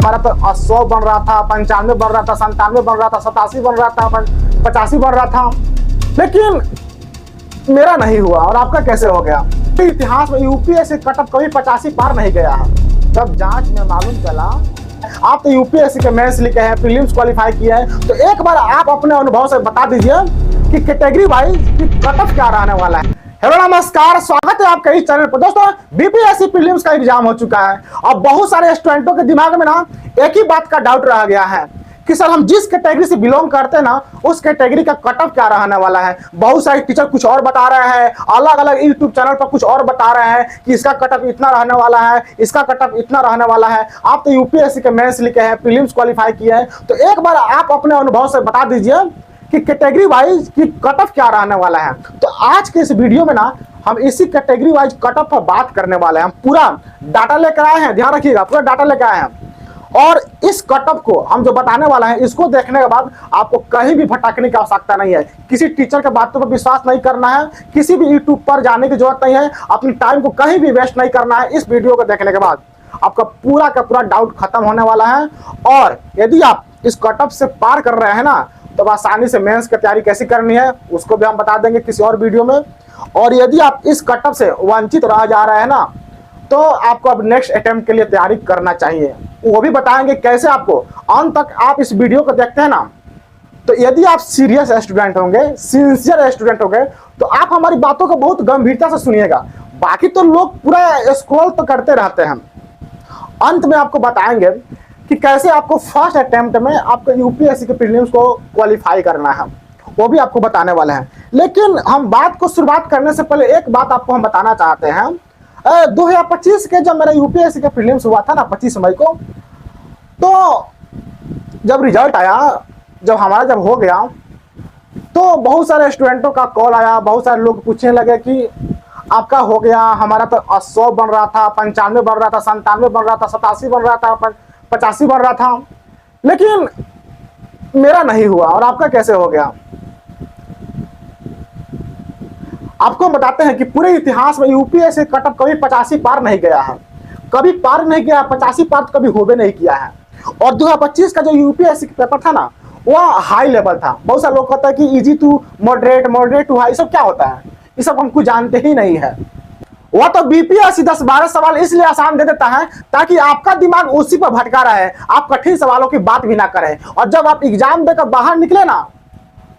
हमारा तो 100 बन रहा था, 95 बन रहा था, 97 बन रहा था, 87 बन रहा था, 85 बन रहा था, लेकिन मेरा नहीं हुआ। और आपका कैसे हो गया? इतिहास में यूपीएससी कटअप कभी 85 पार नहीं गया है। तब जांच में मालूम चला आप तो यूपीएससी के मेंस लिखे हैं, प्रीलिम्स क्वालिफाई किया है, तो एक बार आप अपने अनुभव से बता दीजिए कि कैटेगरी वाइज कि कटअप क्या रहने वाला है। हेलो नमस्कार, स्वागत है आपके इस चैनल पर। दोस्तों, बीपीएससी प्रीलिम्स का एग्जाम हो चुका है और बहुत सारे स्टूडेंटों के दिमाग में ना एक ही बात का डाउट रह गया है कि सर हम जिस कैटेगरी से बिलोंग करते हैं ना उस कैटेगरी का कटअप क्या रहने वाला है। बहुत सारे टीचर कुछ और बता रहे हैं, अलग अलग यूट्यूब चैनल पर कुछ और बता रहे हैं कि इसका कटअप इतना रहने वाला है, इसका कटअप इतना रहने वाला है। आप तो यूपीएससी के मेंस लिखे हैं, प्रीलिम्स क्वालिफाई किए हैं, तो एक बार आप अपने अनुभव से बता दीजिए कि कैटेगरी वाइज कि कटअप क्या रहने वाला है। तो आज के इस वीडियो में ना हम इसी कैटेगरी वाइज कटअप पर बात करने वाले हैं। हम पूरा डाटा लेकर आए हैं, ध्यान रखिएगा, पूरा डाटा लेकर आए हैं। और इस कटअप को हम जो बताने वाला है, इसको देखने के बाद आपको कहीं भी भटकने की आवश्यकता नहीं है, किसी टीचर के बातों पर विश्वास नहीं करना है, किसी भी यूट्यूब पर जाने की जरूरत नहीं है, अपने टाइम को कहीं भी वेस्ट नहीं करना है। इस वीडियो को देखने के बाद आपका पूरा का पूरा डाउट खत्म होने वाला है। और यदि आप इस कटअप से पार कर रहे हैं ना, तो आसानी से मेंस की तैयारी कैसे करनी है उसको भी हम बता देंगे किसी और वीडियो में। और यदि आप इस कटअप से वंचित रह जा रहे हैं ना, तो आपको अब नेक्स्ट अटेम्प्ट के लिए तैयारी करना चाहिए, वो भी बताएंगे कैसे। आपको अंत तक आप इस वीडियो को देखते हैं ना, तो यदि आप सीरियस स्टूडेंट होंगे, सिंसियर स्टूडेंट होंगे, तो आप हमारी बातों को बहुत गंभीरता से सुनिएगा। बाकी तो लोग पूरा स्क्रॉल तो करते रहते हैं। अंत में आपको बताएंगे कि कैसे आपको फर्स्ट अटेम्प्ट में आपको यूपीएससी के प्रीलिम्स को क्वालिफाई करना है, वो भी आपको बताने वाले हैं। लेकिन हम बात को शुरुआत करने से पहले एक बात आपको हम बताना चाहते हैं। 2025 के जब मेरा यूपीएससी का प्रीलिम्स हुआ था ना 25 मई को, तो जब रिजल्ट आया, जब हमारा हो गया, तो बहुत सारे स्टूडेंटों का कॉल आया, बहुत सारे लोग पूछने लगे कि आपका हो गया, हमारा तो 100 बन रहा था, 95 बन रहा था, 97 बन रहा था, 87 बन रहा था, 85 बन रहा था, लेकिन मेरा नहीं हुआ। और आपका कैसे हो गया? आपको बताते हैं कि पूरे इतिहास में यूपीएससी कटअप कभी 85 पार नहीं गया है, कभी पार नहीं गया, 85 पार तो कभी होबे नहीं किया है। और 2025 का जो यूपीएससी पेपर था ना, वह हाई लेवल था। बहुत सारे लोग कहते हैं कि easy to moderate, moderate to high, सब क्या होता है, ये सब हमको जानते ही नहीं है। वह तो बीपीएससी 10-12 सवाल इसलिए आसान दे देता है ताकि आपका दिमाग उसी पर भटका रहे, आप कठिन सवालों की बात भी ना करें। और जब आप एग्जाम देकर बाहर निकले ना,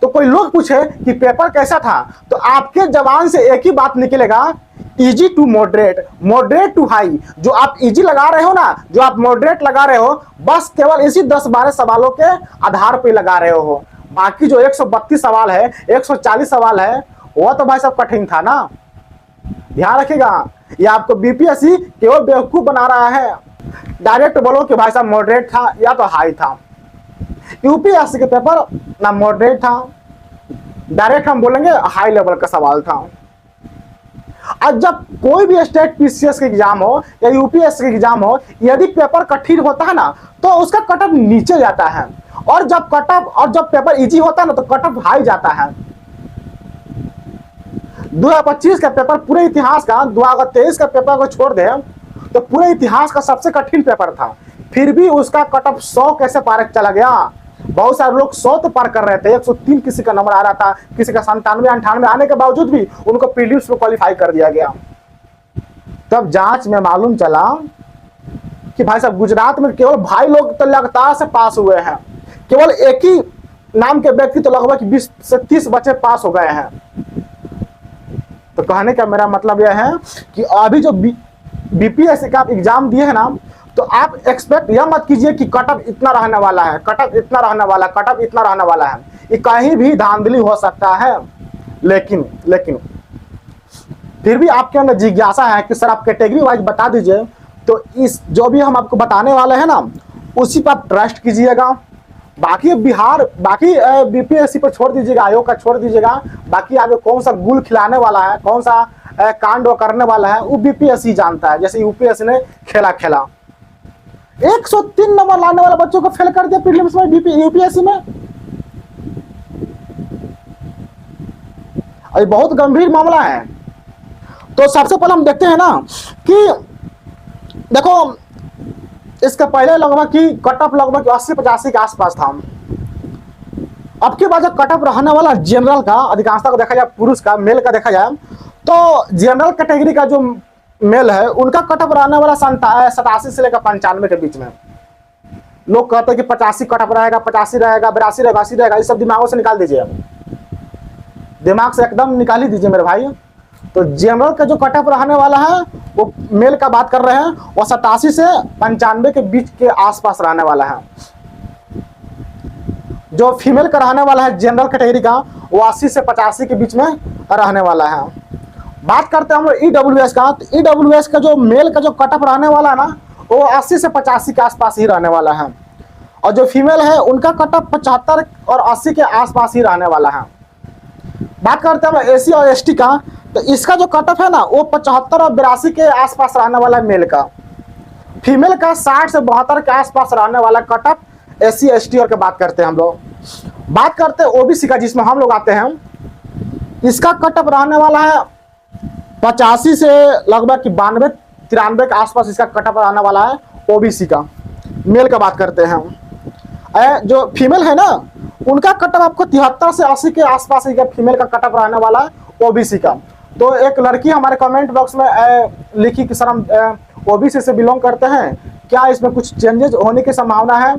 तो कोई लोग पूछे कि पेपर कैसा था, तो आपके जबान से एक ही बात निकलेगा, easy to moderate, moderate to high. जो आप इजी लगा रहे हो ना, जो आप मॉडरेट लगा रहे हो, बस केवल इसी 10-12 सवालों के आधार पर लगा रहे हो। बाकी जो 132 सवाल है, 140 सवाल है, वह तो भाई सब कठिन था ना। ध्यान रखिएगा, ये आपको बीपीएससी केवल बेवकूफ बना रहा है। डायरेक्ट बोलो कि भाई साहब मॉडरेट था या तो हाई था। यूपीएससी के पेपर ना मॉडरेट था, डायरेक्ट हम बोलेंगे हाई लेवल का सवाल था। आज जब कोई भी स्टेट पीसीएस का एग्जाम हो या यूपीएससी का एग्जाम हो, यदि पेपर कठिन होता है ना, तो उसका कटअप नीचे जाता है। और जब पेपर इजी होता है ना, तो कटअप हाई जाता है। 2025 का पेपर पूरे इतिहास का, 2023 का पेपर को छोड़ दे तो पूरे इतिहास का सबसे कठिन पेपर था, फिर भी उसका कटअप 100 कैसे पार चला गया। बहुत सारे लोग 100 तो पार कर रहे थे, 103 किसी का नंबर आ रहा था, किसी का 97-98 आने के बावजूद भी उनको प्रीलिम्स में क्वालिफाई कर दिया गया। तब जांच में मालूम चला कि भाई साहब गुजरात में केवल भाई लोग तो लगातार से पास हुए हैं, केवल एक ही नाम के व्यक्ति तो लगभग 20 से 30 बच्चे पास हो गए हैं। तो कहने का मेरा मतलब यह है कि अभी जो बीपीएससी का आप एग्जाम दिए हैं ना, तो आप एक्सपेक्ट यह मत कीजिए कि कटअप इतना रहने वाला है, कटअप इतना रहने वाला है, कटअप इतना रहने वाला है। ये कहीं भी धांधली हो सकता है। लेकिन फिर भी आपके अंदर जिज्ञासा है कि सर आप कैटेगरी वाइज बता दीजिए, तो इस जो भी हम आपको बताने वाले हैं ना, उसी पर आप ट्रस्ट कीजिएगा। बाकी बीपीएससी पर छोड़ दीजिएगा, आयोग का छोड़ दीजिएगा। बाकी आगे कौन सा गुल खिलाने वाला है, कौन सा कांड करने वाला है, वो बीपीएससी जानता है। जैसे यूपीएससी ने खेला 103 नंबर लाने वाले बच्चों को फेल कर दिया प्रीलिम्स में यूपीएससी में। ये बहुत गंभीर मामला है। तो सबसे पहले हम देखते हैं ना कि देखो इसके पहले लगभग की कट ऑफ लगभग 80-85 के आसपास था। अब के बाद जो कट ऑफ रहने वाला जनरल का, अधिकांशता को देखा जाए पुरुष का, मेल का देखा जाए तो जनरल कैटेगरी का जो मेल है उनका कट ऑफ रहने वाला 87 से लेकर 95 के बीच में। लोग कहते हैं कि 85 कट ऑफ रहेगा, 85 रहेगा, 82 रहेगा, 80 रहेगा, ये सब दिमागों से निकाल दीजिए, दिमाग से एकदम निकाल ही दीजिए मेरे भाई। तो जनरल का जो कट ऑफ रहने वाला है वो मेल का बात कर रहे हैं, वो 87 से 95 के बीच के आसपास रहने वाला है। जो फीमेल का रहने वाला है जनरल कैटेगरी का, वो 80 से 85 के बीच में रहने वाला है। बात करते हैं हम लोग ईडब्ल्यूएस का, तो ईडब्ल्यूएस का जो मेल का जो कट ऑफ रहने वाला है ना, वो 80 से 85 के आसपास ही रहने वाला है, और जो फीमेल है उनका कट ऑफ 75 और 80 के आसपास ही रहने वाला है। बात करते हैं एसी और एसटी का, तो इसका जो कट ऑफ है ना वो 75 और 82 के आसपास रहने वाला है मेल का। फीमेल का 60 से 72 के आसपास रहने वाला कट ऑफ एसी एसटी और के बात करते हैं हम लोग। बात करते हैं ओबीसी का, जिसमें हम लोग आते हैं, इसका कट ऑफ रहने वाला है 85 से लगभग 92-93 के आसपास इसका कट ऑफ रहने वाला है ओबीसी का। मेल का बात करते हैं, जो फीमेल है ना उनका कट ऑफ आपको 73 से 80 के आसपास ही फीमेल का कट ऑफ रहने वाला है ओबीसी का। तो एक लड़की हमारे कमेंट बॉक्स में लिखी कि सर हम ओबीसी से बिलोंग करते हैं, क्या इसमें कुछ चेंजेस होने की संभावना है?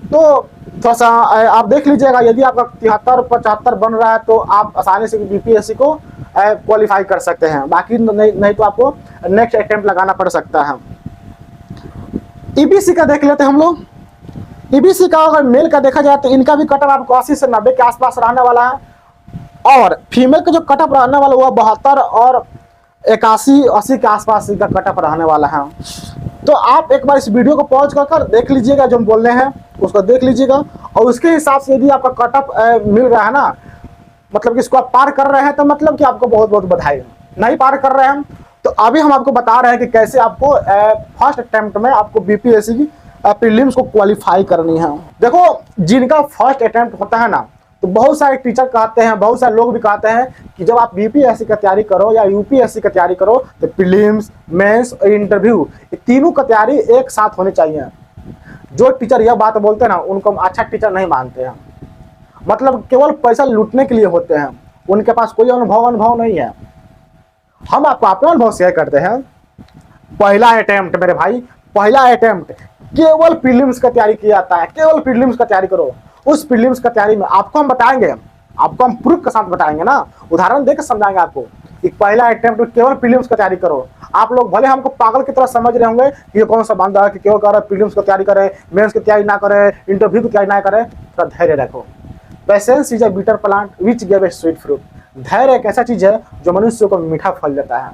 तो थोड़ा सा आप देख लीजिएगा, यदि आपका 73-75 बन रहा है तो आप आसानी से बीपीएससी को क्वालिफाई कर सकते हैं, बाकी नहीं तो आपको नेक्स्ट अटेम्प्ट लगाना पड़ सकता है। ईबीसी का देख लेते हैं हम लोग। ईबीसी का अगर मेल का देखा जाए तो इनका भी कट ऑफ आपको 80 से 90 के आसपास रहने वाला है, और फीमेल का जो कट ऑफ रहने वाला वो 72 और 81-80 के आसपास इनका कट ऑफ रहने वाला है। तो आप एक बार इस वीडियो को पॉज कर देख लीजिएगा, जो हम बोल रहे हैं उसको देख लीजिएगा, और उसके हिसाब से यदि आपका कट ऑफ मिल रहा है ना, मतलब कि इसको आप पार कर रहे हैं, तो मतलब कि आपको बहुत बहुत बधाई। नहीं पार कर रहे हैं तो अभी हम आपको बता रहे हैं कि कैसे आपको फर्स्ट अटेम्प्ट में आपको बीपीएससी की प्रीलिम्स को क्वालिफाई करनी है। देखो, जिनका फर्स्ट अटेम्प्ट होता है ना, तो बहुत सारे टीचर कहते हैं, बहुत सारे लोग भी कहते हैं कि जब आप बीपीएससी की तैयारी करो या यूपीएससी की तैयारी करो तो प्रीलिम्स, मेंस और इंटरव्यू, ये तीनों की तैयारी एक साथ होनी चाहिए। जो टीचर यह बात बोलते हैं ना, उनको अच्छा टीचर नहीं मानते हैं, मतलब केवल पैसा लूटने के लिए होते हैं, उनके पास कोई अनुभव नहीं है। हम आपको अपना अनुभव शेयर करते हैं। पहला अटेम्प्ट मेरे भाई, पहला अटेम्प्ट केवल प्रीलिम्स का तैयारी किया जाता है, केवल प्रीलिम्स का तैयारी करो। उस प्रीलिम्स का तैयारी में आपको हम बताएंगे, आपको हम प्रूफ के साथ बताएंगे ना, उदाहरण देकर समझाएंगे आपको कि पहला अटेम्प्ट केवल प्रीलिम्स का तैयारी करो। आप लोग भले हमको पागल की तरह समझ रहे होंगे कि ये कौन सा बंदा है कि केवल कर रहा है प्रीलिम्स की तैयारी करे, मेंस की तैयारी ना करे, इंटरव्यू की तैयारी ना करे। थोड़ा धैर्य रखो। Patience is a bitter plant which give a sweet fruit. धैर्य एक ऐसा चीज है जो मनुष्य को मीठा फल देता है।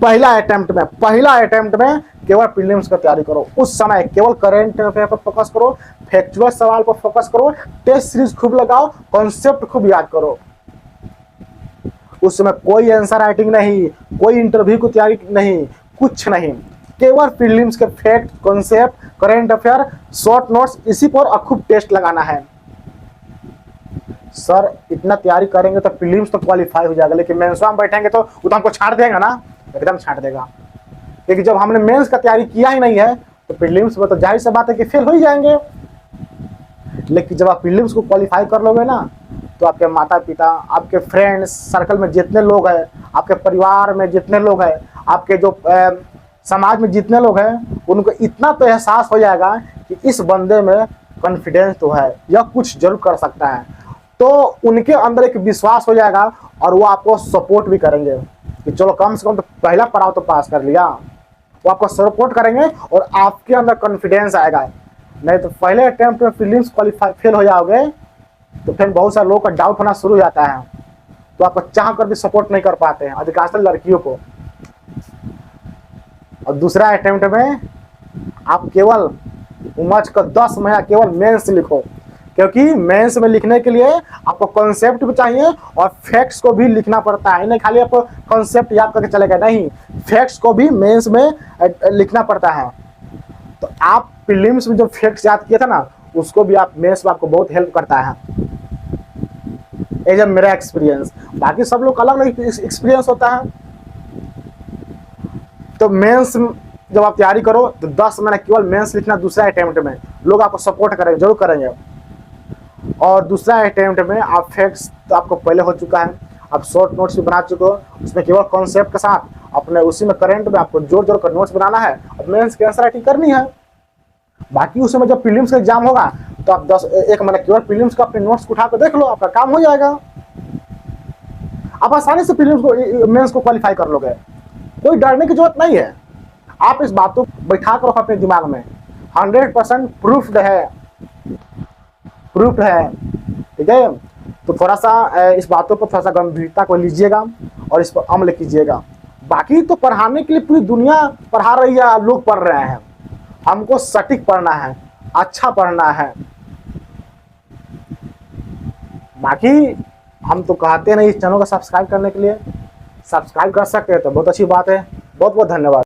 पहला अटेम्प्ट में केवल प्रीलिम्स का तैयारी करो। उस समय केवल करंट अफेयर पर फोकस करो, फैक्चुअल सवाल पर फोकस करो, टेस्ट सीरीज खूब लगाओ, कॉन्सेप्ट खूब याद करो। उस समय कोई आंसर राइटिंग नहीं, कोई इंटरव्यू की तैयारी नहीं, कुछ नहीं, केवल प्रीलिम्स के fact, concept, current affair, short notes, इसी पर खूब टेस्ट लगाना है। सर इतना तैयारी करेंगे तो प्रीलिम्स तो क्वालिफाई हो जाएगा, लेकिन मेंस में बैठेंगे तो वो तो हमको छाट देगा ना, एकदम छाट देगा। लेकिन जब हमने मेंस का तैयारी किया ही नहीं है तो प्रीलिम्स में तो जाहिर सी बात है कि फेल हो ही जाएंगे। लेकिन जब आप प्रीलिम्स को क्वालिफाई कर लोगे ना, तो आपके माता पिता, आपके फ्रेंड्स सर्कल में जितने लोग हैं, आपके परिवार में जितने लोग हैं, आपके जो समाज में जितने लोग हैं, उनको इतना तो एहसास हो जाएगा कि इस बंदे में कॉन्फिडेंस तो है, यह कुछ जरूर कर सकता है। तो उनके अंदर एक विश्वास हो जाएगा और वो आपको सपोर्ट भी करेंगे कि चलो कम से कम तो पहला पड़ाव तो पास कर लिया। वो आपको सपोर्ट करेंगे और आपके अंदर कॉन्फिडेंस आएगा। नहीं तो पहले अटेम्प्ट में प्रीलिम्स क्वालिफाई फेल हो जाओगे तो फिर बहुत सारे लोगों का डाउट होना शुरू हो जाता है, तो आपको चाह कर भी सपोर्ट नहीं कर पाते हैं, अधिकांशतः लड़कियों को। और दूसरा अटेम्प्ट में आप केवल उमज का 10 महीना केवल मेंस लिखो, क्योंकि मेंस में लिखने के लिए आपको कॉन्सेप्ट भी चाहिए और फैक्ट्स को भी लिखना पड़ता है। नहीं खाली आपको कॉन्सेप्ट याद करके चलेगा, नहीं, फैक्ट्स को भी मेंस में लिखना पड़ता है। तो आप प्रीलिम्स में जो फैक्ट्स याद किए थे ना, उसको भी आप मेंस में आपको बहुत हेल्प करता है। ये जब मेरा एक्सपीरियंस, बाकी सब लोग अलग अलग एक्सपीरियंस होता है। तो मेंस जब आप तैयारी करो तो 10 महीने केवल मेंस लिखना दूसरा अटेम्प्ट में, लोग आपको सपोर्ट करेंगे, जरूर करेंगे। और दूसरा अटेम्प्ट में आप फैक्ट्स तो आपको पहले हो चुका है, आप शॉर्ट नोट्स भी बना चुके हो, उसमें केवल कॉन्सेप्ट के साथ अपने उसी में करंट में आपको जोड़ जोड़ कर नोट्स बनाना है और मेंस की आंसर राइटिंग करनी है। बाकी उसमें जब प्रीलिम्स का एग्जाम होगा तो आप 1 महीने केवल प्रीलिम्स का अपने नोट्स उठा कर देख लो, आपका काम हो जाएगा। आप आसानी से प्रीलिम्स को मेंस को क्वालिफाई कर लोगे, कोई डरने की जरूरत नहीं है। आप इस बात को बैठा कर रखो अपने दिमाग में, 100% प्रूफ्ड है, प्रूफ्ड है, ठीक है। तो थोड़ा सा इस बातों पर थोड़ा सा गंभीरता को लीजिएगा और इस पर अमल कीजिएगा। बाकी तो पढ़ाने के लिए पूरी दुनिया पढ़ा रही है, लोग पढ़ रहे हैं, हमको सटीक पढ़ना है, अच्छा पढ़ना है। बाकी हम तो कहते नहीं इस चैनल को सब्सक्राइब करने के लिए, सब्सक्राइब कर सकते हैं तो बहुत अच्छी बात है। बहुत बहुत धन्यवाद।